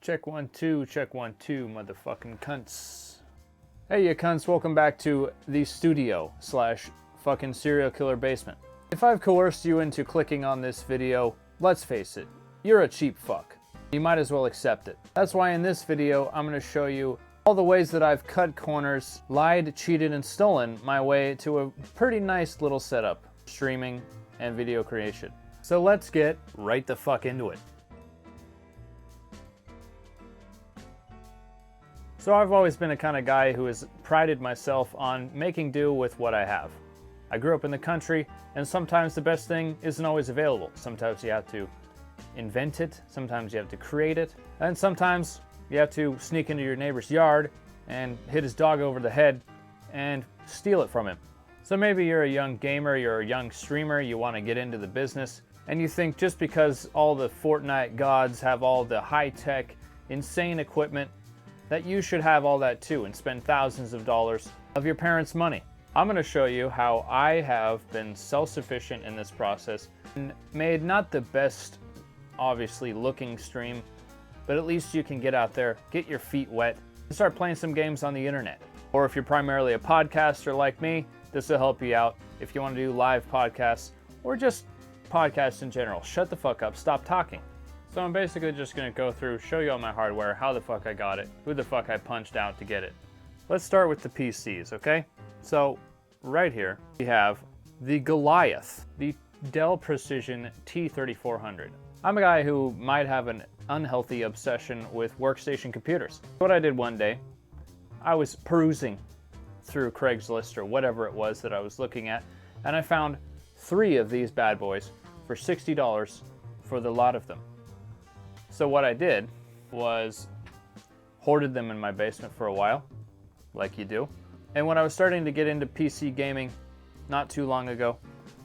Check 1 2, motherfucking cunts. Hey you cunts, welcome back to the studio slash fucking serial killer basement. If I've coerced you into clicking on this video, let's face it, you're a cheap fuck. You might as well accept it. That's why in this video, I'm gonna show you all the ways that I've cut corners, lied, cheated, and stolen my way to a pretty nice little setup, streaming and video creation. So let's get right the fuck into it. So I've always been a kind of guy who has prided myself on making do with what I have. I grew up in the country, and sometimes the best thing isn't always available. Sometimes you have to invent it, sometimes you have to create it, and sometimes you have to sneak into your neighbor's yard and hit his dog over the head and steal it from him. So maybe you're a young gamer, you're a young streamer, you want to get into the business, and you think just because all the Fortnite gods have all the high-tech, insane equipment, that you should have all that too and spend thousands of dollars of your parents' money. I'm going to show you how I have been self-sufficient in this process and made not the best, obviously, looking stream, but at least you can get out there, get your feet wet, and start playing some games on the internet. Or if you're primarily a podcaster like me, this will help you out if you want to do live podcasts or just podcasts in general. Shut the fuck up, stop talking. So I'm basically just going to go through, show you all my hardware, how the fuck I got it, who the fuck I punched out to get it. Let's start with the PCs, okay? So right here, we have the Goliath, the Dell Precision T3400. I'm a guy who might have an unhealthy obsession with workstation computers. What I did one day, I was perusing through Craigslist or whatever it was that I was looking at, and I found 3 of these bad boys for $60 for the lot of them. So what I did was hoarded them in my basement for a while, like you do. And when I was starting to get into PC gaming not too long ago,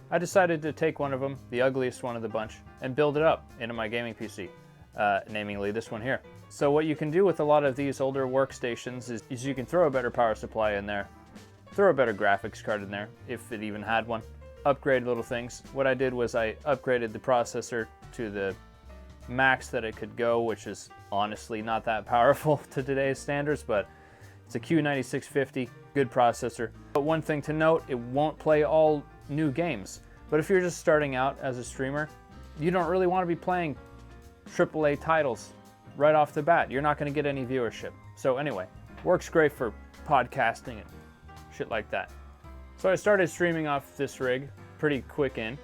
I decided to take one of them, the ugliest one of the bunch, and build it up into my gaming PC, namely this one here. So what you can do with a lot of these older workstations is you can throw a better power supply in there, throw a better graphics card in there, if it even had one, upgrade little things. What I did was I upgraded the processor to the max that it could go, which is honestly not that powerful to today's standards, but it's a Q9650, good processor. But one thing to note, it won't play all new games. But if you're just starting out as a streamer, you don't really want to be playing AAA titles right off the bat. You're not going to get any viewership. So anyway, works great for podcasting and shit like that. So I started streaming off this rig pretty quick in,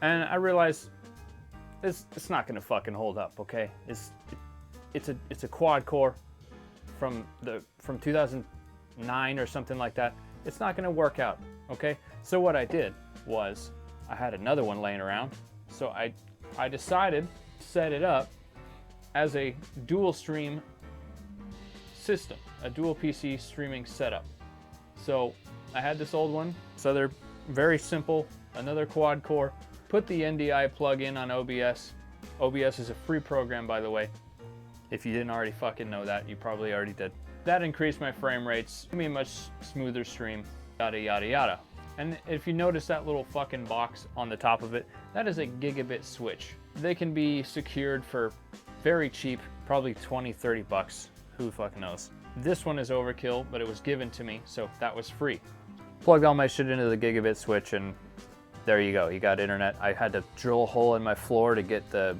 and I realized it's not gonna fucking hold up, okay? It's a quad core from 2009 or something like that. It's not gonna work out, okay? So what I did was I had another one laying around, so I decided to set it up as a dual stream system, a dual PC streaming setup. So I had this old one, so they're very simple, another quad core. Put the NDI plug in on OBS. OBS is a free program, by the way. If you didn't already fucking know that, you probably already did. That increased my frame rates, gave me a much smoother stream, yada yada yada. And if you notice that little fucking box on the top of it, that is a gigabit switch. They can be secured for very cheap, probably 20, 30 bucks. Who fucking knows? This one is overkill, but it was given to me, so that was free. Plugged all my shit into the gigabit switch, and there you go, you got internet. I had to drill a hole in my floor to get the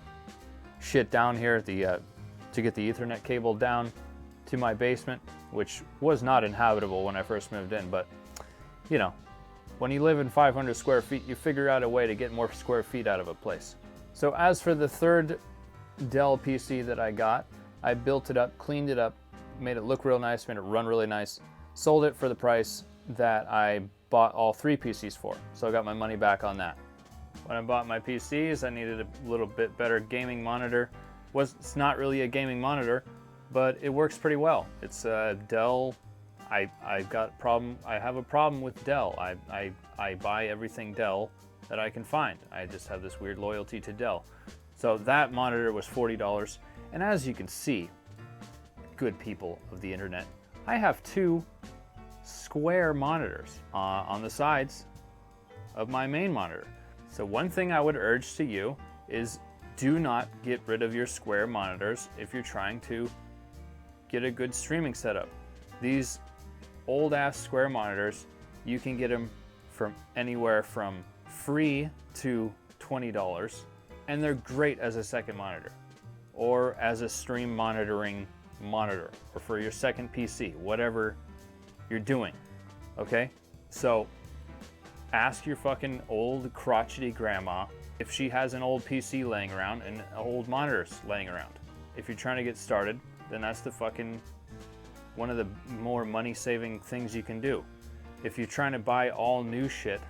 shit down here, to get the Ethernet cable down to my basement, which was not inhabitable when I first moved in, but you know, when you live in 500 square feet, you figure out a way to get more square feet out of a place. So as for the third Dell PC that I got, I built it up, cleaned it up, made it look real nice, made it run really nice, sold it for the price that I bought all 3 PCs for, so I got my money back on that. When I bought my PCs, I needed a little bit better gaming monitor. It's not really a gaming monitor, but it works pretty well. It's Dell. I have a problem with Dell. I buy everything Dell that I can find. I just have this weird loyalty to Dell. So that monitor was $40, and as you can see, good people of the internet, I have 2 square monitors on the sides of my main monitor. So one thing I would urge to you is Do not get rid of your square monitors if you're trying to get a good streaming setup. These old ass square monitors, you can get them from anywhere from free to $20, and they're great as a second monitor or as a stream monitoring monitor or for your second PC, whatever you're doing. Okay, so ask your fucking old crotchety grandma if she has an old PC laying around and old monitors laying around. If you're trying to get started, then that's the fucking one of the more money-saving things you can do. If you're trying to buy all new shit,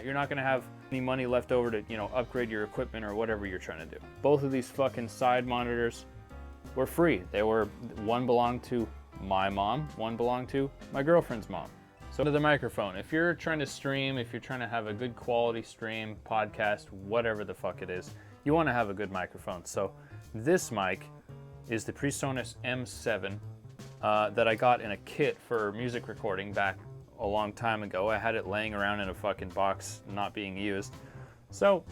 you're not gonna have any money left over to, you know, upgrade your equipment or whatever you're trying to do. Both of these fucking side monitors were free. One belonged to my mom, one belonged to my girlfriend's mom. So to the microphone, if you're trying to stream, if you're trying to have a good quality stream, podcast, whatever the fuck it is, you want to have a good microphone. So this mic is the PreSonus M7 that I got in a kit for music recording back a long time ago. I had it laying around in a fucking box not being used. So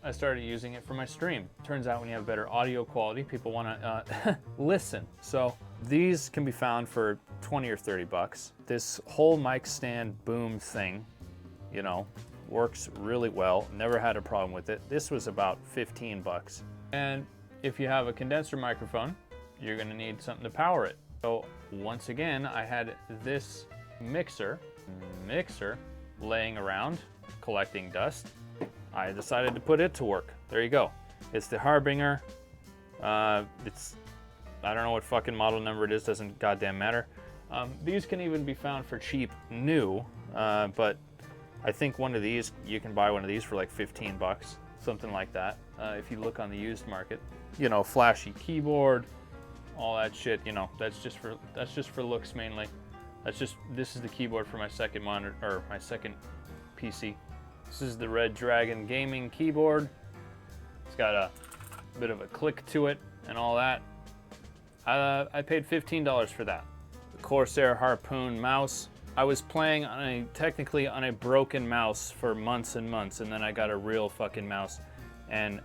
I started using it for my stream. Turns out when you have better audio quality, people want to listen. So these can be found for 20 or 30 bucks. This whole mic stand boom thing, you know, works really well. Never had a problem with it. This was about 15 bucks. And if you have a condenser microphone, you're gonna need something to power it. So once again, I had this mixer laying around collecting dust. I decided to put it to work. There you go. It's the Harbinger. I don't know what fucking model number it is, doesn't goddamn matter. These can even be found for cheap new, but I think one of these, you can buy one of these for like 15 bucks, something like that. If you look on the used market, you know, flashy keyboard, all that shit, you know, that's just for looks mainly. This is the keyboard for my second monitor, or my second PC. This is the Red Dragon gaming keyboard. It's got a bit of a click to it and all that. I paid $15 for that. The Corsair Harpoon mouse. I was playing technically on a broken mouse for months and months, and then I got a real fucking mouse. And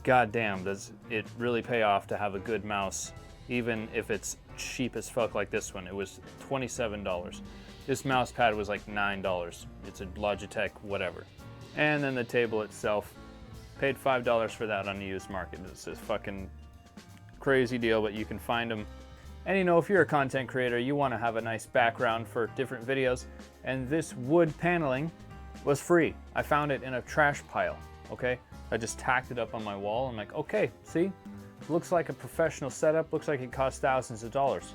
goddamn, does it really pay off to have a good mouse, even if it's cheap as fuck like this one. It was $27. This mouse pad was like $9. It's a Logitech whatever. And then the table itself, paid $5 for that on the used market. It's a fucking crazy deal, but you can find them. And you know, if you're a content creator, you want to have a nice background for different videos, and this wood paneling was free. I found it in a trash pile, okay? I just tacked it up on my wall. I'm like, okay, see? Looks like a professional setup, looks like it costs thousands of dollars.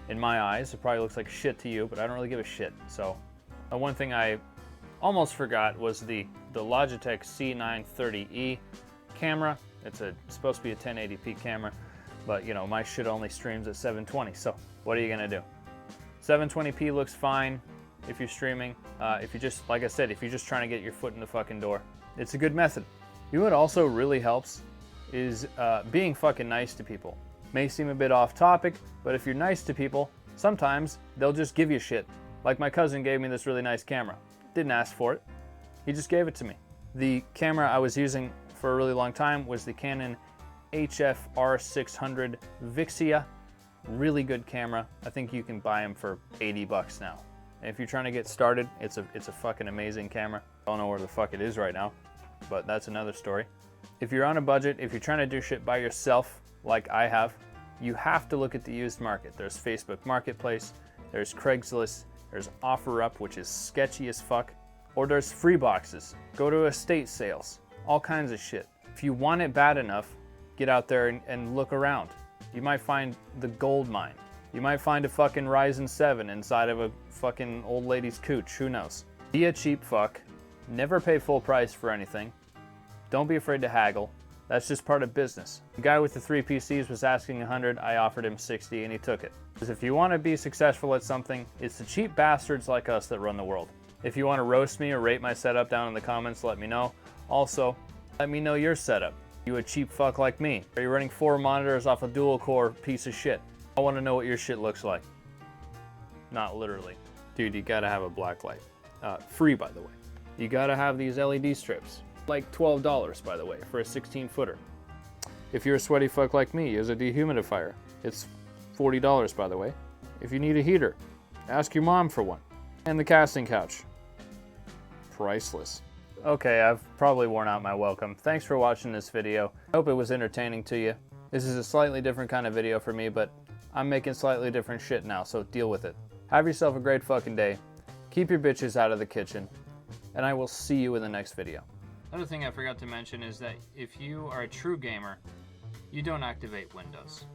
In my eyes, it probably looks like shit to you, but I don't really give a shit. So, one thing I almost forgot was the Logitech C930E camera. It's supposed to be a 1080p camera, but you know, my shit only streams at 720, so what are you gonna do? 720p looks fine if you're streaming. If you just, like I said, if you're just trying to get your foot in the fucking door, it's a good method. You know what also really helps is being fucking nice to people. May seem a bit off topic, but if you're nice to people, sometimes they'll just give you shit. Like my cousin gave me this really nice camera. Didn't ask for it, he just gave it to me. The camera I was using for a really long time was the Canon HF-R600 Vixia. Really good camera. I think you can buy them for 80 bucks now. And if you're trying to get started, it's a fucking amazing camera. I don't know where the fuck it is right now, but that's another story. If you're on a budget, if you're trying to do shit by yourself, like I have, you have to look at the used market. There's Facebook Marketplace, there's Craigslist, there's OfferUp, which is sketchy as fuck, or there's free boxes. Go to estate sales, all kinds of shit. If you want it bad enough, get out there and look around. You might find the gold mine. You might find a fucking Ryzen 7 inside of a fucking old lady's cooch, who knows. Be a cheap fuck, never pay full price for anything. Don't be afraid to haggle. That's just part of business. The guy with the 3 PCs was asking 100, I offered him 60 and he took it. Because if you want to be successful at something, it's the cheap bastards like us that run the world. If you want to roast me or rate my setup down in the comments, let me know. Also, let me know your setup. You a cheap fuck like me? Are you running 4 monitors off a dual core piece of shit? I want to know what your shit looks like. Not literally. Dude, you gotta have a black light. Free, by the way. You gotta have these LED strips. Like $12, by the way, for a 16-footer. If you're a sweaty fuck like me, use a dehumidifier. It's $40, by the way. If you need a heater, ask your mom for one. And the casting couch. Priceless. Okay, I've probably worn out my welcome. Thanks for watching this video. I hope it was entertaining to you. This is a slightly different kind of video for me, but I'm making slightly different shit now, so deal with it. Have yourself a great fucking day. Keep your bitches out of the kitchen. And I will see you in the next video. Another thing I forgot to mention is that if you are a true gamer, you don't activate Windows.